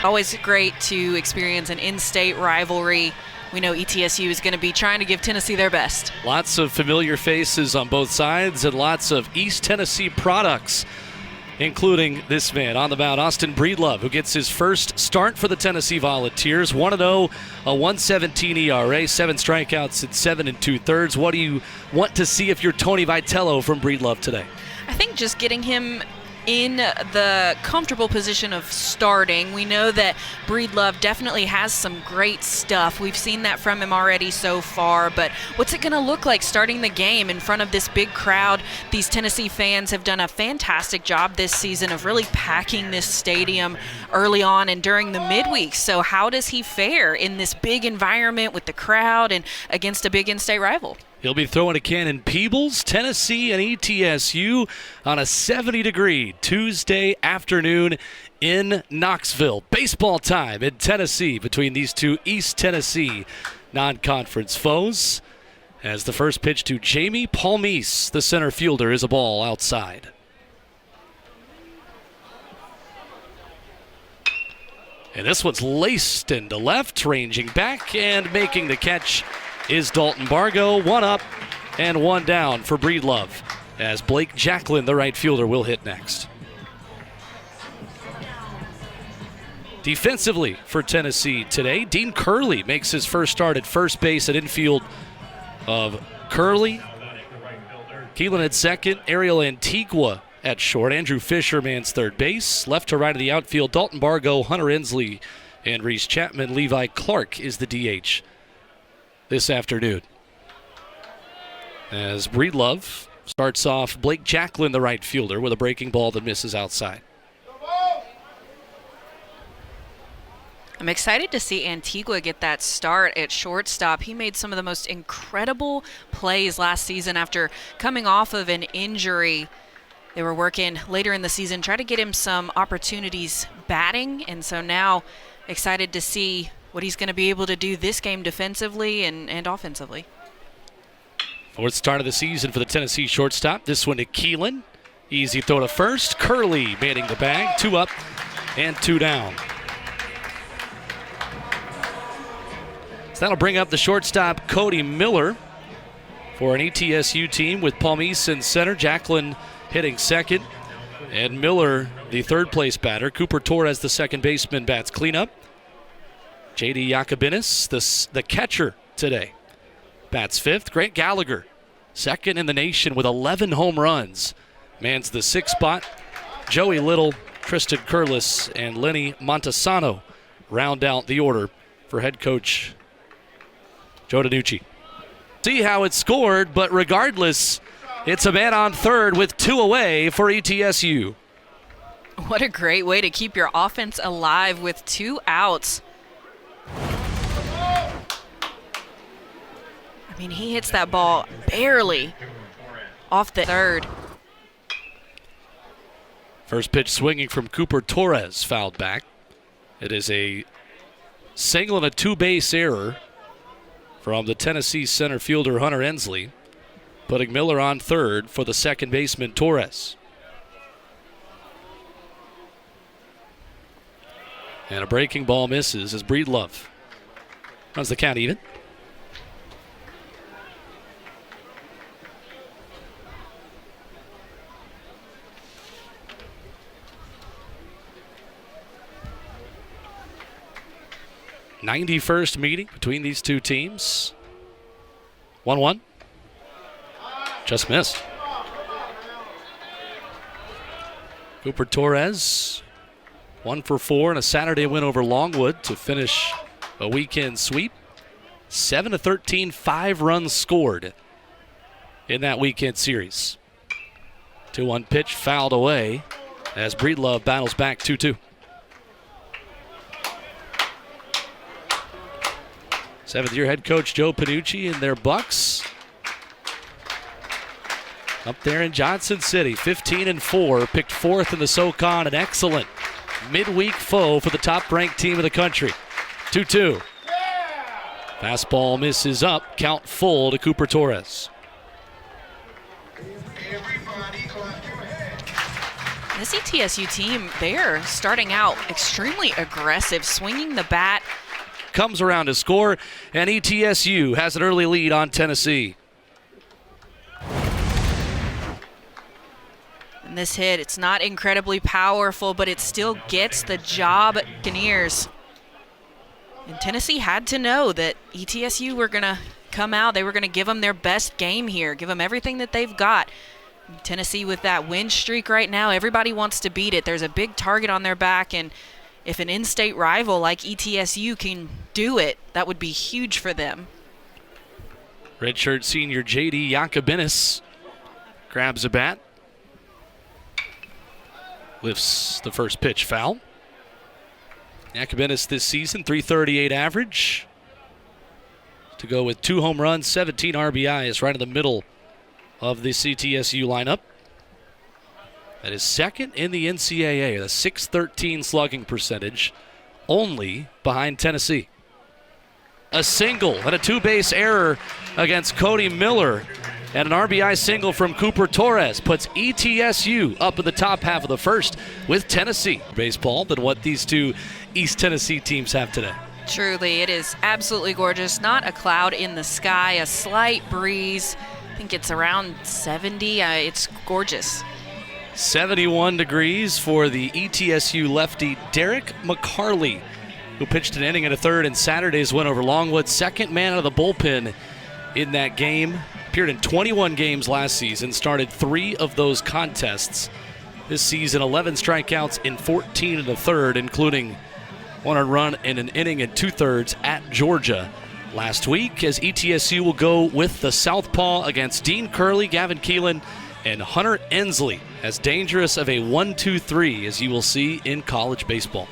Always great to experience an in-state rivalry. We know ETSU is going to be trying to give Tennessee their best. Lots of familiar faces on both sides and lots of East Tennessee products, including this man on the mound, Austin Breedlove, who gets his first start for the Tennessee Volunteers. 1-0, a 1.17 ERA, 7 strikeouts at 7 2/3. What do you want to see if you're Tony Vitello from Breedlove today? I think just getting him in the comfortable position of starting. We know that Breedlove definitely has some great stuff. We've seen that from him already so far, but what's it going to look like starting the game in front of this big crowd? These Tennessee fans have done a fantastic job this season of really packing this stadium early on and during the midweek. So how does he fare in this big environment with the crowd and against a big in-state rival? He'll be throwing a Cannon Peebles, Tennessee and ETSU on a 70-degree Tuesday afternoon in Knoxville. Baseball time in Tennessee between these two East Tennessee non-conference foes. As the first pitch to Jamie Palmise, the center fielder, is a ball outside. And this one's laced into left, ranging back and making the catch is Dalton Bargo. 1 up and 1 down for Breedlove, as Blake Jacklin, the right fielder, will hit next. Defensively for Tennessee today, Dean Curley makes his first start at first base at infield of Curley. Keelan at second, Ariel Antigua at short. Andrew Fisher mans third base. Left to right of the outfield, Dalton Bargo, Hunter Ensley, and Reese Chapman. Levi Clark is the DH this afternoon. As Breedlove starts off Blake Jacklin, the right fielder, with a breaking ball that misses outside. I'm excited to see Antigua get that start at shortstop. He made some of the most incredible plays last season after coming off of an injury. They were working later in the season, try to get him some opportunities batting, and so now excited to see what he's going to be able to do this game defensively and offensively. Fourth start of the season for the Tennessee shortstop. This one to Keelan. Easy throw to first. Curley manning the bag. 2 up and 2 down. So that'll bring up the shortstop, Cody Miller, for an ETSU team with Palmise in center. Jacklin hitting second. And Miller, the third place batter. Cooper Torres, the second baseman, bats cleanup. J.D. Yacobinis, the catcher today, bats fifth. Grant Gallagher, second in the nation with 11 home runs, mans the sixth spot. Joey Little, Tristan Curlis, and Lenny Montesano round out the order for head coach Joe DiNucci. See how it's scored, but regardless, it's a man on third with 2 away for ETSU. What a great way to keep your offense alive with 2 outs. I mean, he hits that ball barely off the third. First pitch swinging from Cooper Torres, fouled back. It is a single and a 2-base error from the Tennessee center fielder Hunter Ensley, putting Miller on third for the second baseman Torres. And a breaking ball misses as Breedlove runs the count even. '91st meeting between these two teams. 1-1. Just missed. Cooper Torres, 1 for 4 in a Saturday win over Longwood to finish a weekend sweep. 7-13, 5 runs scored in that weekend series. 2-1 pitch fouled away as Breedlove battles back 2-2. Seventh-year head coach Joe Panucci and their Bucks up there in Johnson City, 15-4, picked 4th in the SoCon, an excellent midweek foe for the top-ranked team of the country. 2-2. Fastball misses up, count full to Cooper Torres. This ETSU team, they're starting out extremely aggressive, swinging the bat. Comes around to score, and ETSU has an early lead on Tennessee. And this hit, it's not incredibly powerful, but it still gets the job. Buccaneers. And Tennessee had to know that ETSU were going to come out. They were going to give them their best game here, give them everything that they've got. Tennessee with that win streak right now, everybody wants to beat it. There's a big target on their back, and if an in-state rival like ETSU can do it, that would be huge for them. Redshirt senior J.D. Yakubinis grabs a bat. Lifts the first pitch foul. Yakubinis this season, .338 average. To go with 2 home runs, 17 RBIs, right in the middle of the CTSU lineup. That is second in the NCAA, the .613 slugging percentage, only behind Tennessee. A single and a 2-base error against Cody Miller, and an RBI single from Cooper Torres puts ETSU up in the top half of the first with Tennessee baseball than what these two East Tennessee teams have today. Truly, it is absolutely gorgeous. Not a cloud in the sky, a slight breeze. I think it's around 70. It's gorgeous. 71 degrees for the ETSU lefty Derek McCarley, who pitched an inning and a third in Saturday's win over Longwood. Second man out of the bullpen in that game. Appeared in 21 games last season, started 3 of those contests this season. 11 strikeouts in 14 and a third, including 1 run in an inning and 2/3 at Georgia last week, as ETSU will go with the southpaw against Dean Curley, Gavin Keelan, and Hunter Ensley. As dangerous of a 1-2-3 as you will see in college baseball.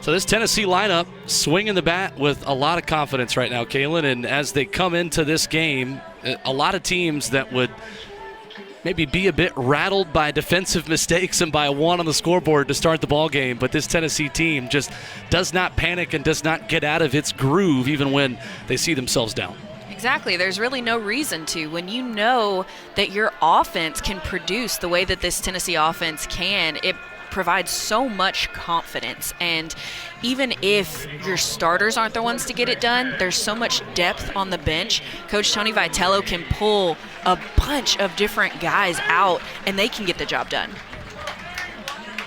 So this Tennessee lineup swinging the bat with a lot of confidence right now, Kaylin. And as they come into this game, a lot of teams that would maybe be a bit rattled by defensive mistakes and by a 1 on the scoreboard to start the ball game. But this Tennessee team just does not panic and does not get out of its groove even when they see themselves down. Exactly. There's really no reason to. When you know that your offense can produce the way that this Tennessee offense can, it provides so much confidence. And even if your starters aren't the ones to get it done, there's so much depth on the bench. Coach Tony Vitello can pull a bunch of different guys out, and they can get the job done.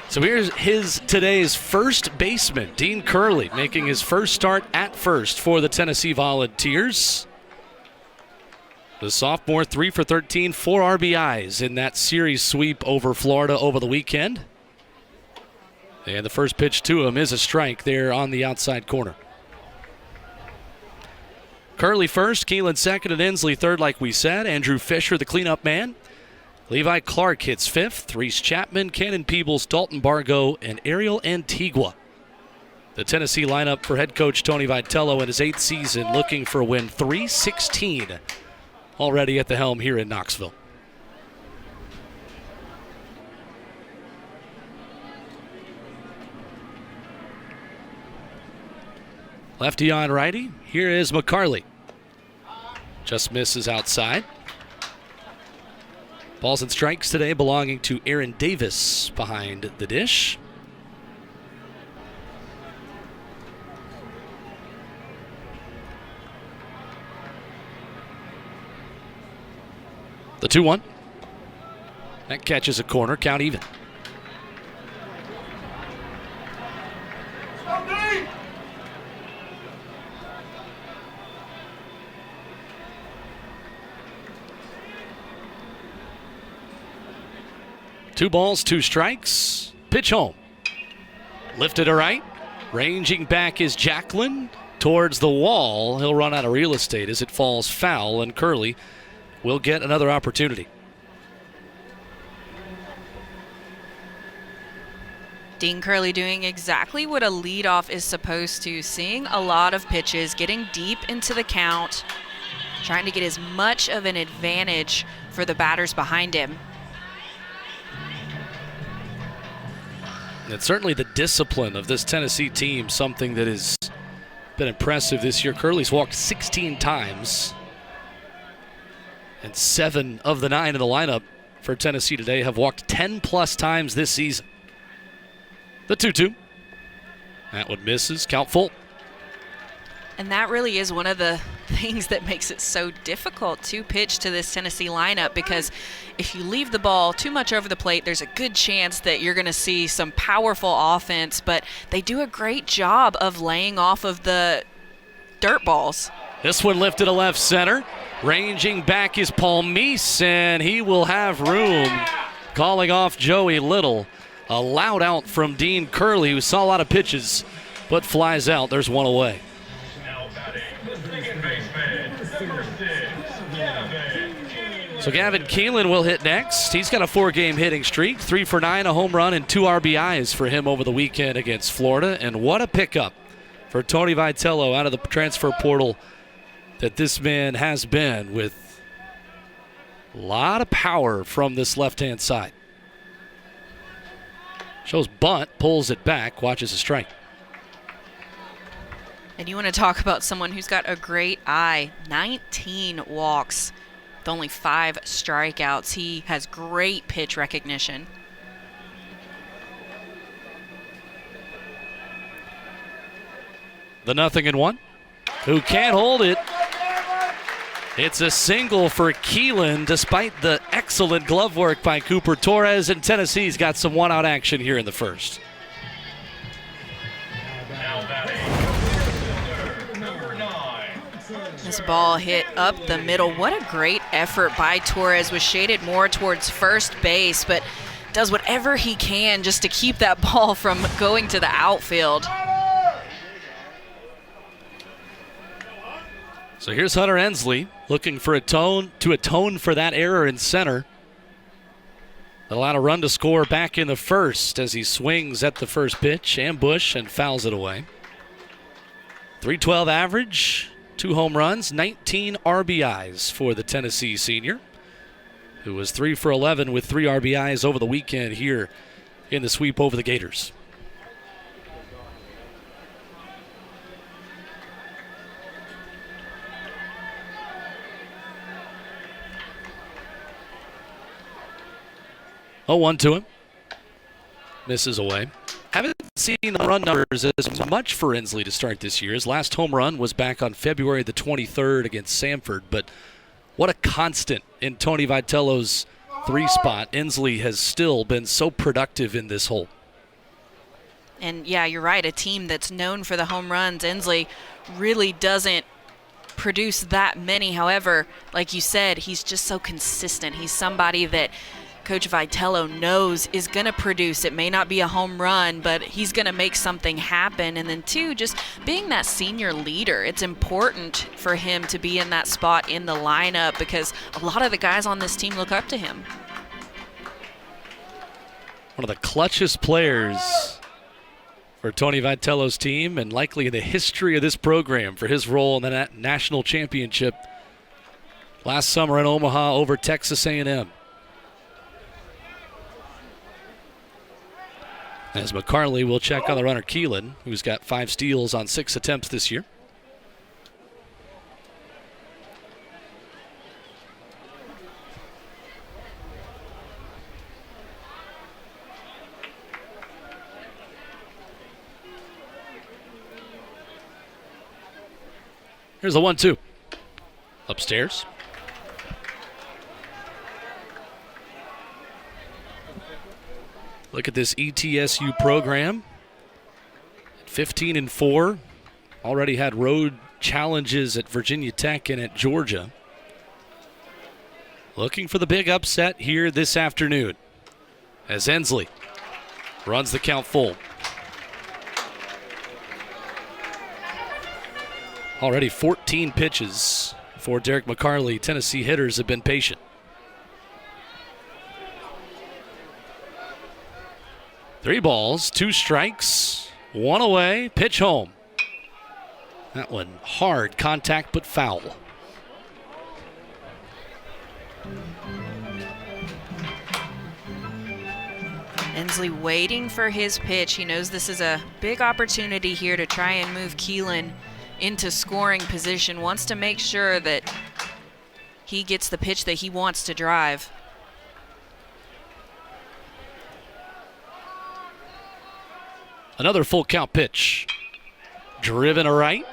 So here's today's first baseman, Dean Curley, making his first start at first for the Tennessee Volunteers. The sophomore, 3 for 13, 4 RBIs in that series sweep over Florida over the weekend. And the first pitch to him is a strike there on the outside corner. Curley first, Keelan second, and Ensley third, like we said. Andrew Fisher, the cleanup man. Levi Clark hits fifth. Reese Chapman, Cannon Peebles, Dalton Bargo, and Ariel Antigua. The Tennessee lineup for head coach Tony Vitello in his 8th season, looking for win 316 already at the helm here in Knoxville. Lefty on righty. Here is McCarley. Just misses outside. Balls and strikes today belonging to Aaron Davis behind the dish. The 2-1. That catches a corner, count even. Two balls, 2 strikes. Pitch home. Lifted to right. Ranging back is Jacklin towards the wall. He'll run out of real estate as it falls foul, and Curley will get another opportunity. Dean Curley doing exactly what a leadoff is supposed to, seeing a lot of pitches, getting deep into the count, trying to get as much of an advantage for the batters behind him. And certainly the discipline of this Tennessee team, something that has been impressive this year. Curley's walked 16 times And 7 of the 9 in the lineup for Tennessee today have walked 10-plus times this season. The 2-2. That one misses. Count full. And that really is one of the things that makes it so difficult to pitch to this Tennessee lineup, because if you leave the ball too much over the plate, there's a good chance that you're going to see some powerful offense, but they do a great job of laying off of the dirt balls. This one lifted to left center. Ranging back is Paul Meese, and he will have room. Calling off Joey Little. A loud out from Dean Curley, who saw a lot of pitches, but flies out. There's one away. So Gavin Keelan will hit next. He's got a 4-game hitting streak, 3 for 9, a home run, and 2 RBIs for him over the weekend against Florida. And what a pickup for Tony Vitello out of the transfer portal that this man has been, with a lot of power from this left-hand side. Shows bunt, pulls it back, watches a strike. And you want to talk about someone who's got a great eye. 19 walks with only 5 strikeouts. He has great pitch recognition. The 0-1. Who can't hold it. It's a single for Keelan, despite the excellent glove work by Cooper Torres, and Tennessee's got some one-out action here in the first. This ball hit up the middle. What a great effort by Torres. Was shaded more towards first base, but does whatever he can just to keep that ball from going to the outfield. So here's Hunter Ensley looking for to atone for that error in center. Allowed a run to score back in the first as he swings at the first pitch, ambush, and fouls it away. .312 average, 2 home runs, 19 RBIs for the Tennessee senior, who was 3 for 11 with 3 RBIs over the weekend here in the sweep over the Gators. Oh, 1 to him. Misses away. Haven't seen the run numbers as much for Ensley to start this year. His last home run was back on February the 23rd against Samford. But what a constant in Tony Vitello's 3 spot. Ensley has still been so productive in this hole. And yeah, you're right. A team that's known for the home runs, Ensley really doesn't produce that many. However, like you said, he's just so consistent. He's somebody that Coach Vitello knows is going to produce. It may not be a home run, but he's going to make something happen. And then 2, just being that senior leader. It's important for him to be in that spot in the lineup because a lot of the guys on this team look up to him. One of the clutchest players for Tony Vitello's team, and likely in the history of this program for his role in the national championship last summer in Omaha over Texas A&M. As McCarley will check on the runner Keelan, who's got 5 steals on 6 attempts this year. Here's the 1-2. Upstairs. Look at this ETSU program. 15-4. Already had road challenges at Virginia Tech and at Georgia. Looking for the big upset here this afternoon as Ensley runs the count full. Already 14 pitches for Derek McCarley. Tennessee hitters have been patient. Three balls, 2 strikes, 1 away, pitch home. That one hard contact but foul. Ensley waiting for his pitch. He knows this is a big opportunity here to try and move Keelan into scoring position. Wants to make sure that he gets the pitch that he wants to drive. Another full count pitch. Driven to right.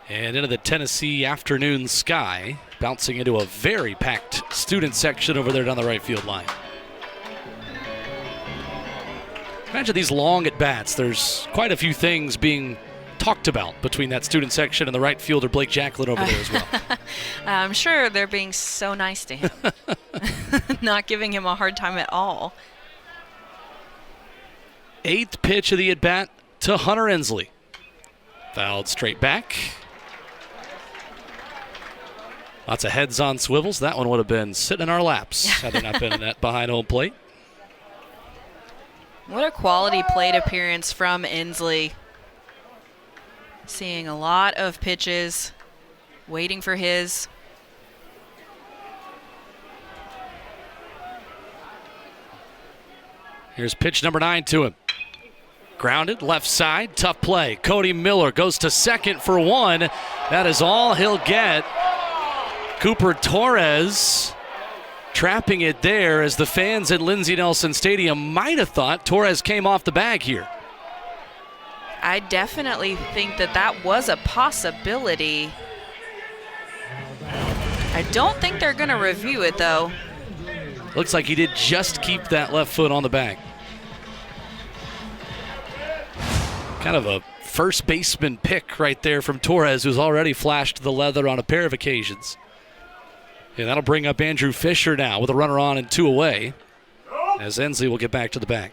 And into the Tennessee afternoon sky. Bouncing into a very packed student section over there down the right field line. Imagine these long at-bats. There's quite a few things being talked about between that student section and the right fielder, Blake Jacklin, over there as well. I'm sure they're being so nice to him. Not giving him a hard time at all. 8th pitch of the at-bat to Hunter Ensley. Fouled straight back. Lots of heads on swivels. That one would have been sitting in our laps had there not been a net behind home plate. What a quality plate appearance from Ensley. Seeing a lot of pitches, waiting for his. Here's pitch number 9 to him. Grounded, left side, tough play. Cody Miller goes to second for one. That is all he'll get. Cooper Torres trapping it there as the fans at Lindsey Nelson Stadium might have thought Torres came off the bag here. I definitely think that was a possibility. I don't think they're going to review it, though. Looks like he did just keep that left foot on the bag. Kind of a first baseman pick right there from Torres, who's already flashed the leather on a pair of occasions. And that'll bring up Andrew Fisher now with a runner on and 2 away, as Ensley will get back to the bag.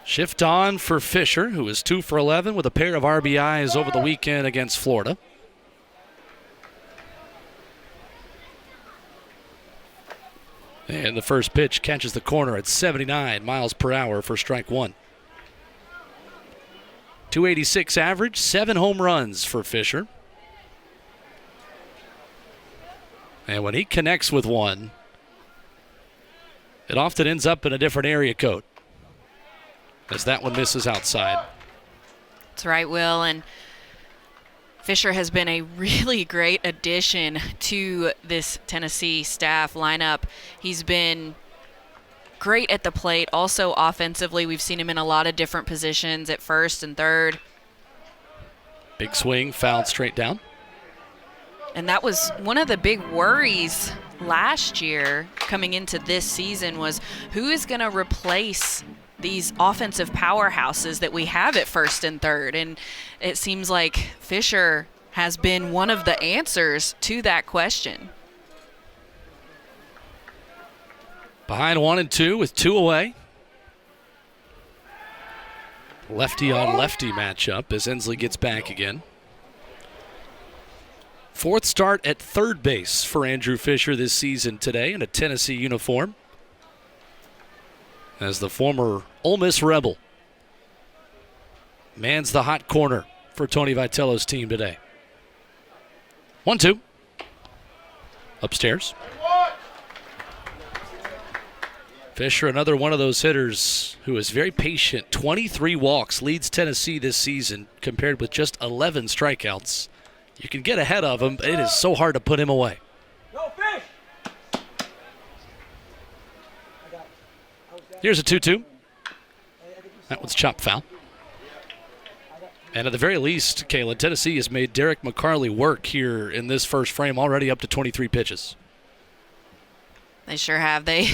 Shift on for Fisher, who is 2 for 11 with a pair of RBIs over the weekend against Florida. And the first pitch catches the corner at 79 miles per hour for strike 1. 286 average, 7 home runs for Fisher. And when he connects with one, it often ends up in a different area code, as that one misses outside. That's right, Will. And Fisher has been a really great addition to this Tennessee staff lineup. He's been great at the plate. Also offensively, we've seen him in a lot of different positions at first and third. Big swing, fouled straight down. And that was one of the big worries last year coming into this season, was who is going to replace these offensive powerhouses that we have at first and third. And it seems like Fisher has been one of the answers to that question. Behind 1 and 2 with 2 away. Lefty on lefty matchup as Ensley gets back again. 4th start at third base for Andrew Fisher this season today in a Tennessee uniform, as the former Ole Miss Rebel mans the hot corner for Tony Vitello's team today. 1-2. Upstairs. Fisher, another one of those hitters who is very patient. 23 walks, leads Tennessee this season compared with just 11 strikeouts. You can get ahead of him, but it is so hard to put him away. Here's a 2-2. That one's chopped foul. And at the very least, Kayla, Tennessee has made Derek McCarley work here in this first frame, already up to 23 pitches. They sure have. They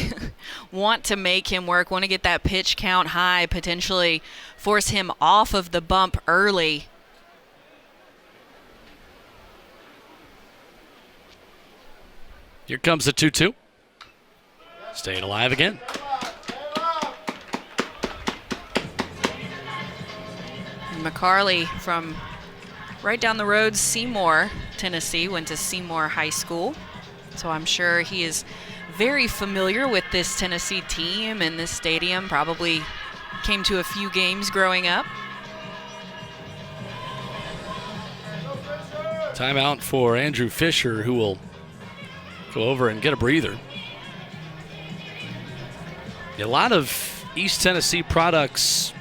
want to make him work, want to get that pitch count high, potentially force him off of the bump early. Here comes the 2-2. Staying alive again. McCarley from right down the road, Seymour, Tennessee, went to Seymour High School. So I'm sure he is very familiar with this Tennessee team and this stadium. Probably came to a few games growing up. Timeout for Andrew Fisher, who will go over and get a breather. A lot of East Tennessee products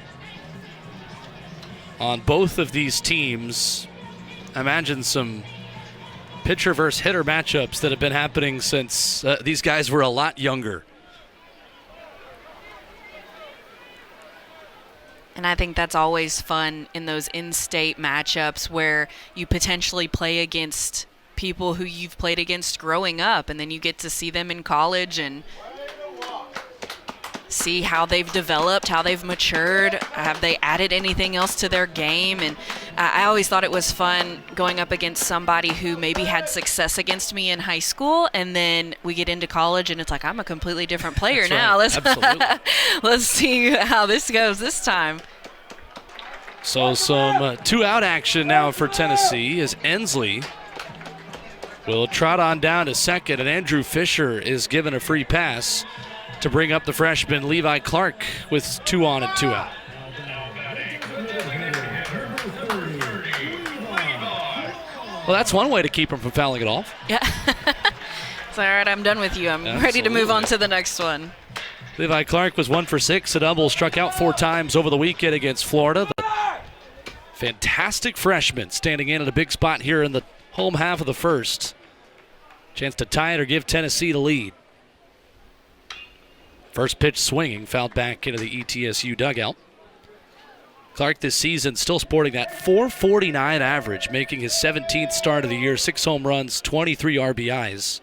on both of these teams. I imagine some pitcher versus hitter matchups that have been happening since these guys were a lot younger. And I think that's always fun in those in-state matchups where you potentially play against people who you've played against growing up, and then you get to see them in college and see how they've developed, how they've matured, have they added anything else to their game. And I always thought it was fun going up against somebody who maybe had success against me in high school, and then we get into college and it's like, I'm a completely different player now. Right. Absolutely. Let's see how this goes this time. So some two-out action now for Tennessee as Ensley will trot on down to second, and Andrew Fisher is given a free pass to bring up the freshman Levi Clark with 2 on and 2 out. Well, that's one way to keep him from fouling it off. Yeah. It's all right, I'm done with you. I'm ready to move on to the next one. Levi Clark was 1 for 6 at Humble, struck out 4 times over the weekend against Florida. The fantastic freshman standing in at a big spot here in the home half of the first. Chance to tie it or give Tennessee the lead. First pitch swinging, fouled back into the ETSU dugout. Clark this season still sporting that .449 average, making his 17th start of the year, 6 home runs, 23 RBIs.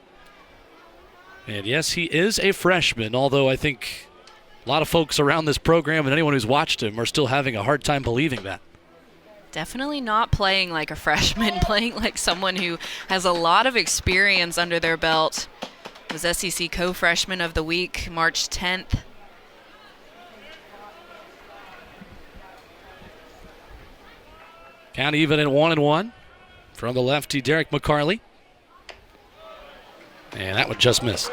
And yes, he is a freshman, although I think a lot of folks around this program and anyone who's watched him are still having a hard time believing that. Definitely not playing like a freshman, playing like someone who has a lot of experience under their belt. Was SEC Co-Freshman of the Week, March 10th. Count even at 1-1 from the lefty Derek McCarley. And that one just missed.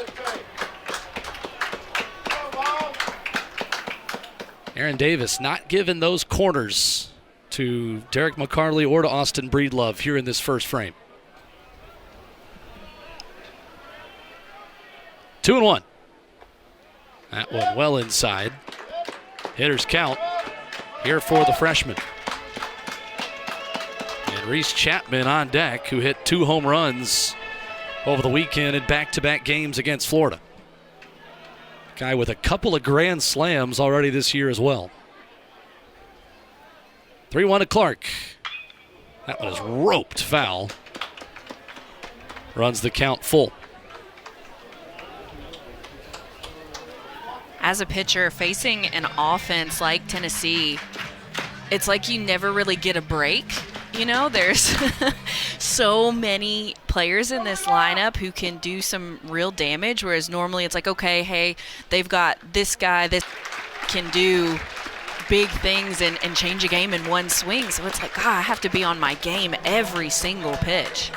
Aaron Davis not giving those corners to Derek McCarley or to Austin Breedlove here in this first frame. 2-1. That one well inside. Hitters count here for the freshman. And Reese Chapman on deck, who hit 2 home runs over the weekend in back-to-back games against Florida. Guy with a couple of grand slams already this year as well. 3-1 to Clark. That one is roped foul. Runs the count full. As a pitcher facing an offense like Tennessee, it's like you never really get a break. You know, there's so many players in this lineup who can do some real damage, whereas normally it's like, okay, hey, they've got this guy that can do big things and change a game in one swing. So it's like, God, I have to be on my game every single pitch.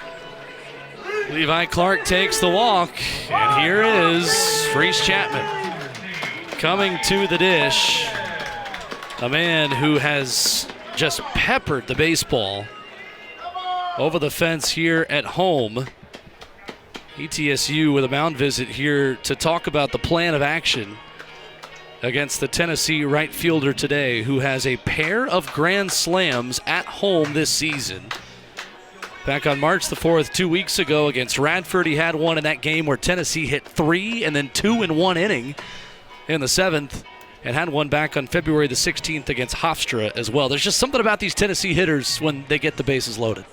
Levi Clark takes the walk, and here is Reese Chapman coming to the dish. A man who has just peppered the baseball over the fence here at home. ETSU with a mound visit here to talk about the plan of action against the Tennessee right fielder today, who has a pair of grand slams at home this season. Back on March the 4th, 2 weeks ago against Radford, he had one in that game where Tennessee hit 3 and then 2 in 1 inning in the 7th, and had one back on February the 16th against Hofstra as well. There's just something about these Tennessee hitters when they get the bases loaded.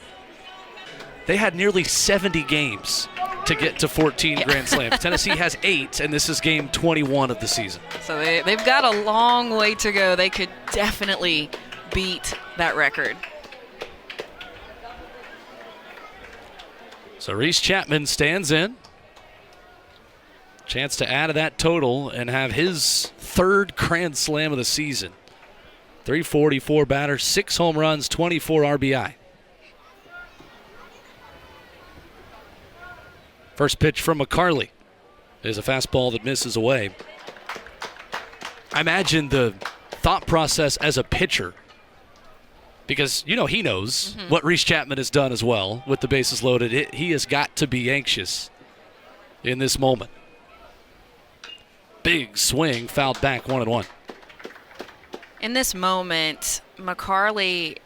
They had nearly 70 games to get to 14 grand slams. Tennessee has 8, and this is game 21 of the season. So they've got a long way to go. They could definitely beat that record. So Reese Chapman stands in. Chance to add to that total and have his 3rd grand slam of the season. .344 batter, 6 home runs, 24 RBI. First pitch from McCarley is a fastball that misses away. I imagine the thought process as a pitcher, because, you know, he knows what Reese Chapman has done as well with the bases loaded. He has got to be anxious in this moment. Big swing, fouled back, 1-1. In this moment, McCarley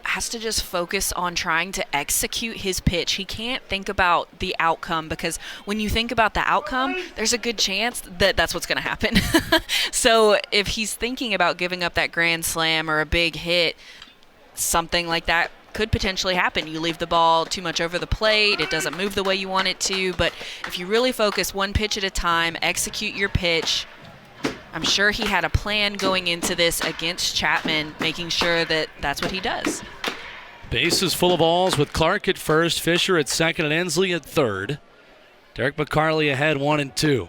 has to just focus on trying to execute his pitch. He can't think about the outcome, because when you think about the outcome, there's a good chance that that's what's going to happen. So if he's thinking about giving up that grand slam or a big hit, something like that could potentially happen. You leave the ball too much over the plate, it doesn't move the way you want it to. But if you really focus one pitch at a time, execute your pitch, I'm sure he had a plan going into this against Chapman, making sure that that's what he does. Bases full of balls with Clark at first, Fisher at second, and Ensley at third. Derek McCarley ahead 1-2.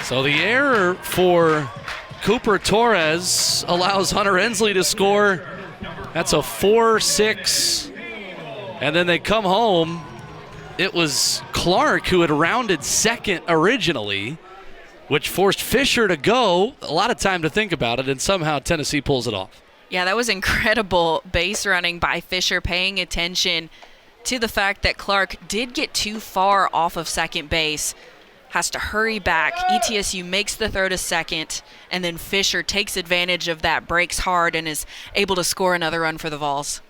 So the error for Cooper Torres allows Hunter Ensley to score. That's a 4-6. And then they come home. It was Clark who had rounded second originally, which forced Fisher to go. A lot of time to think about it, and somehow Tennessee pulls it off. Yeah, that was incredible base running by Fisher, paying attention to the fact that Clark did get too far off of second base. Has to hurry back. ETSU makes the throw to second, and then Fisher takes advantage of that, breaks hard, and is able to score another run for the Vols.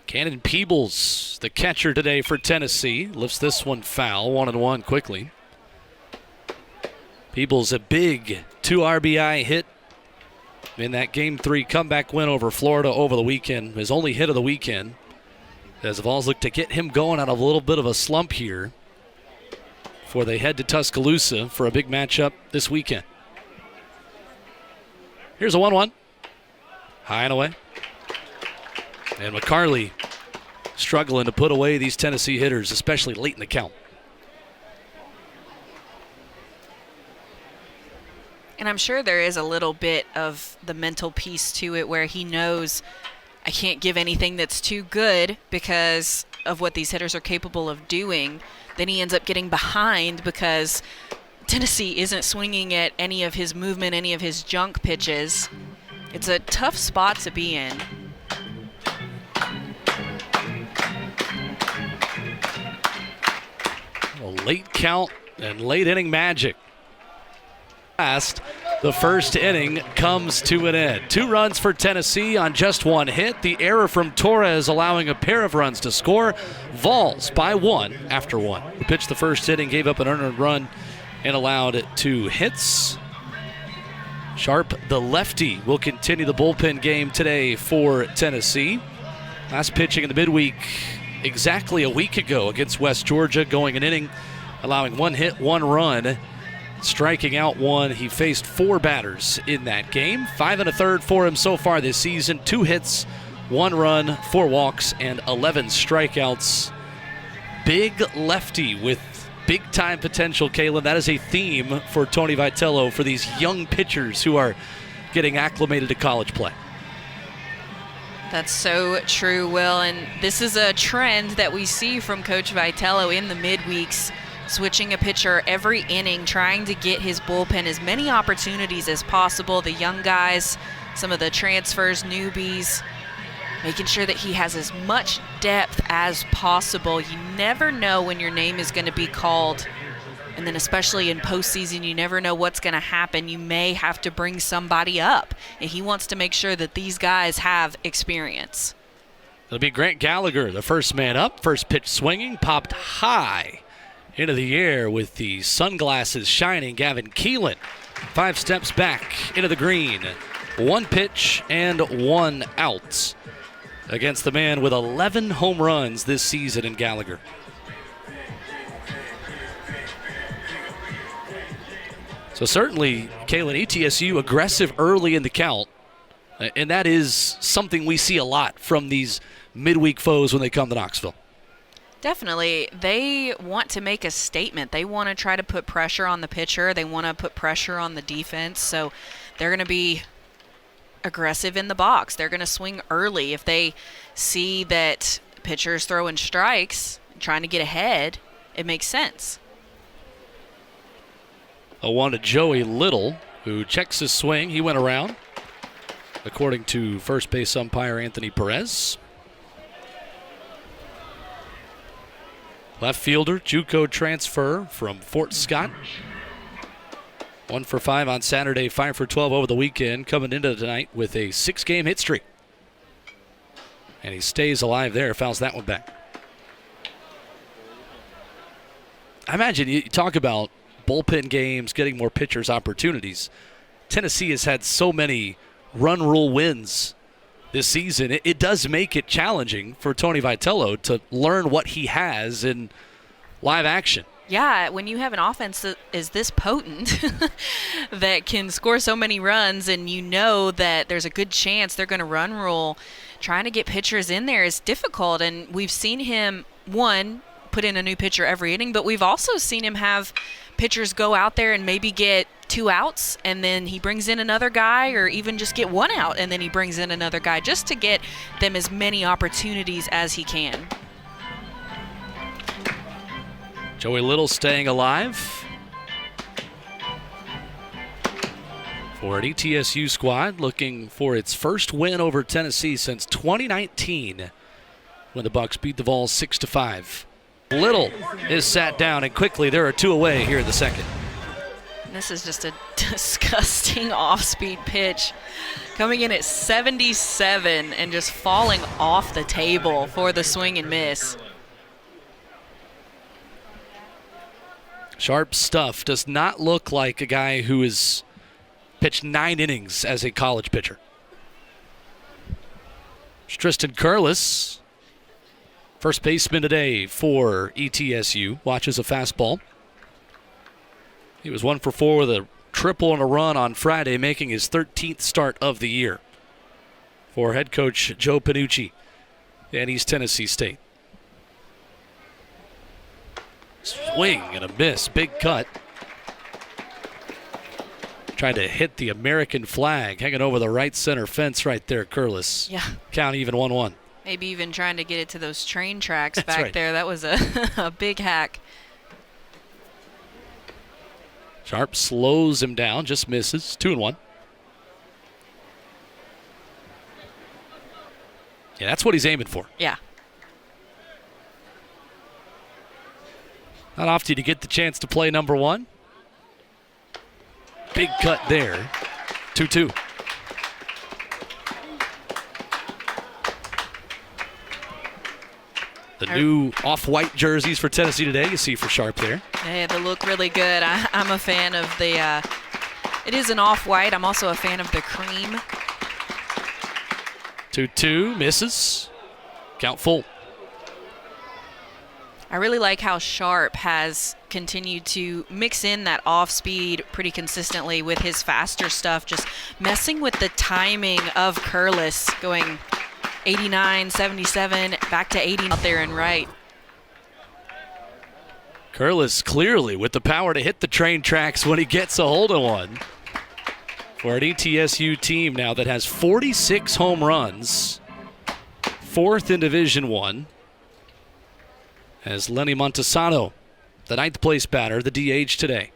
Cannon Peebles, the catcher today for Tennessee, lifts this one foul, 1-1 quickly. Peebles, a big 2 RBI hit in that Game 3 comeback win over Florida over the weekend. His only hit of the weekend, as the Vols look to get him going out of a little bit of a slump here before they head to Tuscaloosa for a big matchup this weekend. Here's a 1-1. High and away. And McCarley struggling to put away these Tennessee hitters, especially late in the count. And I'm sure there is a little bit of the mental piece to it where he knows, I can't give anything that's too good because of what these hitters are capable of doing. Then he ends up getting behind because Tennessee isn't swinging at any of his movement, any of his junk pitches. It's a tough spot to be in. A late count and late inning magic. Last, the first inning comes to an end. 2 runs for Tennessee on just 1 hit. The error from Torres allowing a pair of runs to score. Vols by 1 after 1. He pitched the first inning, gave up an earned run, and allowed 2 hits. Sharp, the lefty, will continue the bullpen game today for Tennessee. Last pitching in the midweek exactly a week ago against West Georgia, going an inning, allowing 1 hit, 1 run, striking out 1. He faced 4 batters in that game. 5 1/3 for him so far this season. 2 hits, 1 run, 4 walks, and 11 strikeouts. Big lefty with big-time potential, Caleb. That is a theme for Tony Vitello for these young pitchers who are getting acclimated to college play. That's so true, Will. And this is a trend that we see from Coach Vitello in the midweeks, switching a pitcher every inning, trying to get his bullpen as many opportunities as possible. The young guys, some of the transfers, newbies, making sure that he has as much depth as possible. You never know when your name is going to be called. And then especially in postseason, you never know what's going to happen. You may have to bring somebody up. And he wants to make sure that these guys have experience. It'll be Grant Gallagher, the first man up. First pitch swinging, popped high into the air with the sunglasses shining. Gavin Keelan, 5 steps back into the green. 1 pitch and 1 out against the man with 11 home runs this season in Gallagher. So certainly, Kalen, ETSU aggressive early in the count, and that is something we see a lot from these midweek foes when they come to Knoxville. Definitely. They want to make a statement. They want to try to put pressure on the pitcher. They want to put pressure on the defense. So they're going to be aggressive in the box. They're going to swing early. If they see that pitchers throwing strikes, trying to get ahead, it makes sense. A 1 to Joey Little, who checks his swing. He went around, according to first base umpire Anthony Perez. Left fielder, JUCO transfer from Fort Scott. 1 for 5 on Saturday, 5 for 12 over the weekend, coming into tonight with a 6-game hit streak. And he stays alive there, fouls that one back. I imagine you talk about bullpen games, getting more pitchers' opportunities. Tennessee has had so many run rule wins this season. It does make it challenging for Tony Vitello to learn what he has in live action. Yeah, when you have an offense that is this potent that can score so many runs, and you know that there's a good chance they're going to run rule, trying to get pitchers in there is difficult. And we've seen him, put in a new pitcher every inning, but we've also seen him have pitchers go out there and maybe get 2 outs, and then he brings in another guy, or even just get 1 out, and then he brings in another guy just to get them as many opportunities as he can. Joey Little staying alive for an ETSU squad looking for its first win over Tennessee since 2019 when the Bucks beat the Vols 6-5. Little is sat down, and quickly there are 2 away here in the second. This is just a disgusting off-speed pitch, coming in at 77 and just falling off the table for the swing and miss. Sharp stuff. Does not look like a guy who has pitched 9 innings as a college pitcher. Tristan Curlis, first baseman today for ETSU, watches a fastball. He was 1 for 4 with a triple and a run on Friday, making his 13th start of the year for head coach Joe Panucci and East Tennessee State. Swing and a miss, big cut. Tried to hit the American flag, hanging over the right center fence right there, Curlis. Yeah. Count even 1-1. Maybe even trying to get it to those train tracks That's back right. there. That was a big hack. Sharp slows him down, just misses. 2-1. Yeah, that's what he's aiming for. Yeah. Not often to get the chance to play number 1. Big cut there. 2-2. The new off-white jerseys for Tennessee today, you see for Sharp there. Yeah, they look really good. I'm a fan of the, it is an off-white. I'm also a fan of the cream. 2-2, misses. Count full. I really like how Sharp has continued to mix in that off-speed pretty consistently with his faster stuff, just messing with the timing of Curlis, going 89, 77, back to 80 out there and right. Curlis clearly with the power to hit the train tracks when he gets a hold of one. For an ETSU team now that has 46 home runs, 4th in Division I, as Lenny Montesano, the 9th place batter, the DH today,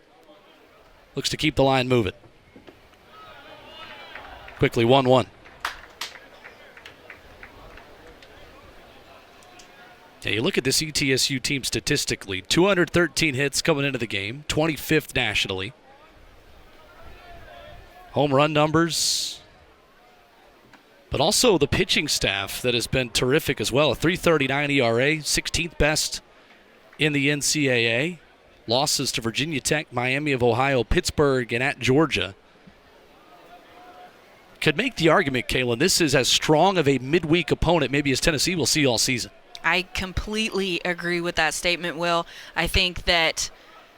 looks to keep the line moving. Quickly 1-1. Yeah, you look at this ETSU team statistically, 213 hits coming into the game, 25th nationally. Home run numbers, but also the pitching staff that has been terrific as well. A 3.39 ERA, 16th best in the NCAA. Losses to Virginia Tech, Miami of Ohio, Pittsburgh, and at Georgia. Could make the argument, Kaylin, this is as strong of a midweek opponent maybe as Tennessee will see all season. I completely agree with that statement, Will. I think that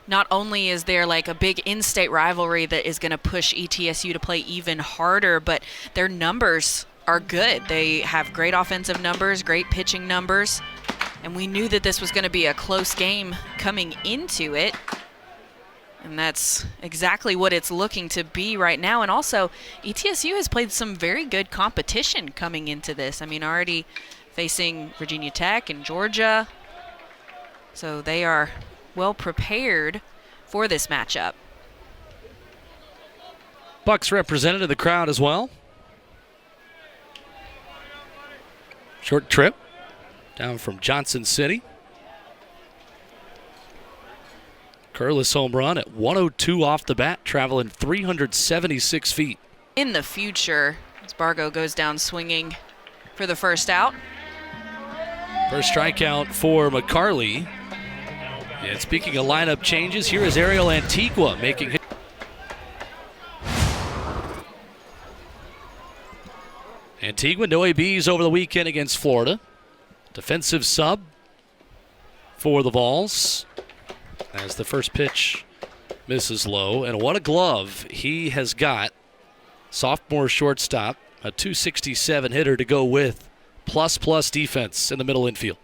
not only is there like a big in-state rivalry that is going to push ETSU to play even harder, but their numbers are good. They have great offensive numbers, great pitching numbers, and we knew that this was going to be a close game coming into it. And that's exactly what it's looking to be right now. And also, ETSU has played some very good competition coming into this. I mean, already facing Virginia Tech and Georgia. So they are well prepared for this matchup. Bucks represented in the crowd as well. Short trip down from Johnson City. Curless home run at 102 off the bat, traveling 376 feet. In the future, Spargo goes down swinging for the first out. First strikeout for McCarley. And speaking of lineup changes, here is Ariel Antigua making his. Antigua, no ABs over the weekend against Florida. Defensive sub for the Vols as the first pitch misses low. And what a glove he has got. Sophomore shortstop, a .267 hitter to go with plus defense in the middle infield.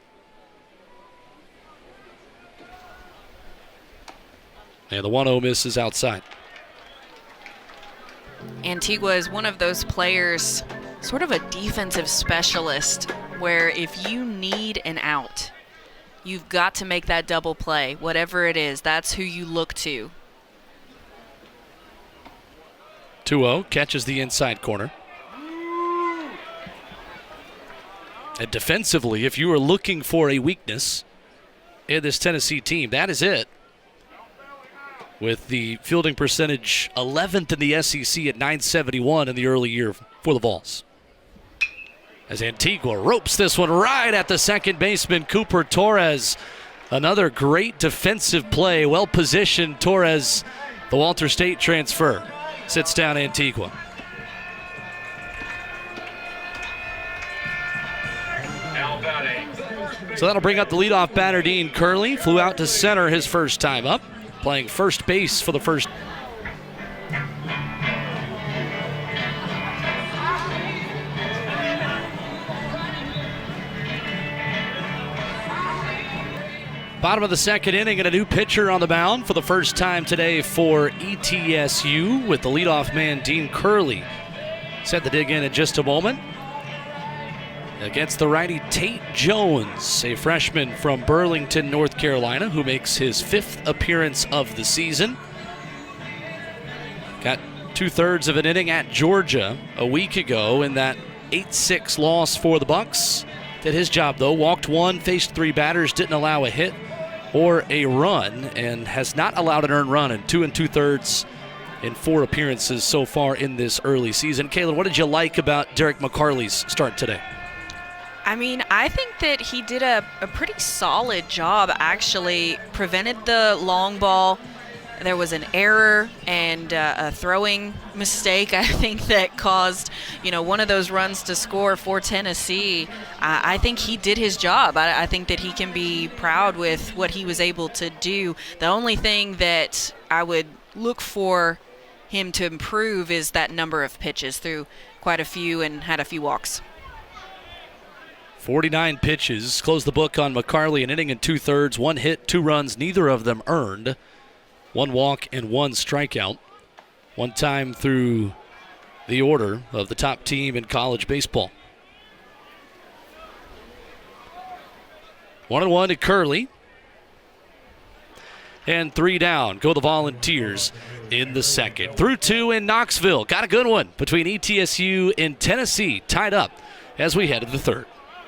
And the 1-0 misses outside. Antigua is one of those players, sort of a defensive specialist, where if you need an out, you've got to make that double play, whatever it is. That's who you look to. 2-0, catches the inside corner. And defensively, if you are looking for a weakness in this Tennessee team, that is it. With the fielding percentage 11th in the SEC at .971 in the early year for the Vols. As Antigua ropes this one right at the second baseman, Cooper Torres. Another great defensive play, well positioned. Torres, the Walter State transfer, sits down Antigua. So that'll bring up the leadoff batter, Dean Curley. Flew out to center his first time up, playing first base for the first. Bottom of the second inning, and a new pitcher on the mound for the first time today for ETSU with the leadoff man, Dean Curley. Set the dig in just a moment. Against the righty Tate Jones, a freshman from Burlington, North Carolina, who makes his 5th appearance of the season. Got 2/3 of an inning at Georgia a week ago in that 8-6 loss for the Bucks. Did his job though, walked one, faced 3 batters, didn't allow a hit or a run, and has not allowed an earned run in 2 2/3 in 4 appearances so far in this early season. Kaylin, what did you like about Derek McCarley's start today? I mean, I think that he did a pretty solid job, actually. Prevented the long ball. There was an error and a throwing mistake, I think, that caused, one of those runs to score for Tennessee. I think he did his job. I think that he can be proud with what he was able to do. The only thing that I would look for him to improve is that number of pitches, through quite a few and had a few walks. 49 pitches, closed the book on McCarley, an inning and 2/3, 1 hit, 2 runs, neither of them earned. 1 walk and 1 strikeout. 1 time through the order of the top team in college baseball. 1-1 to Curley. And 3 down. Go the Volunteers in the second. Through 2 in Knoxville. Got a good one between ETSU and Tennessee, tied up as we head to the third.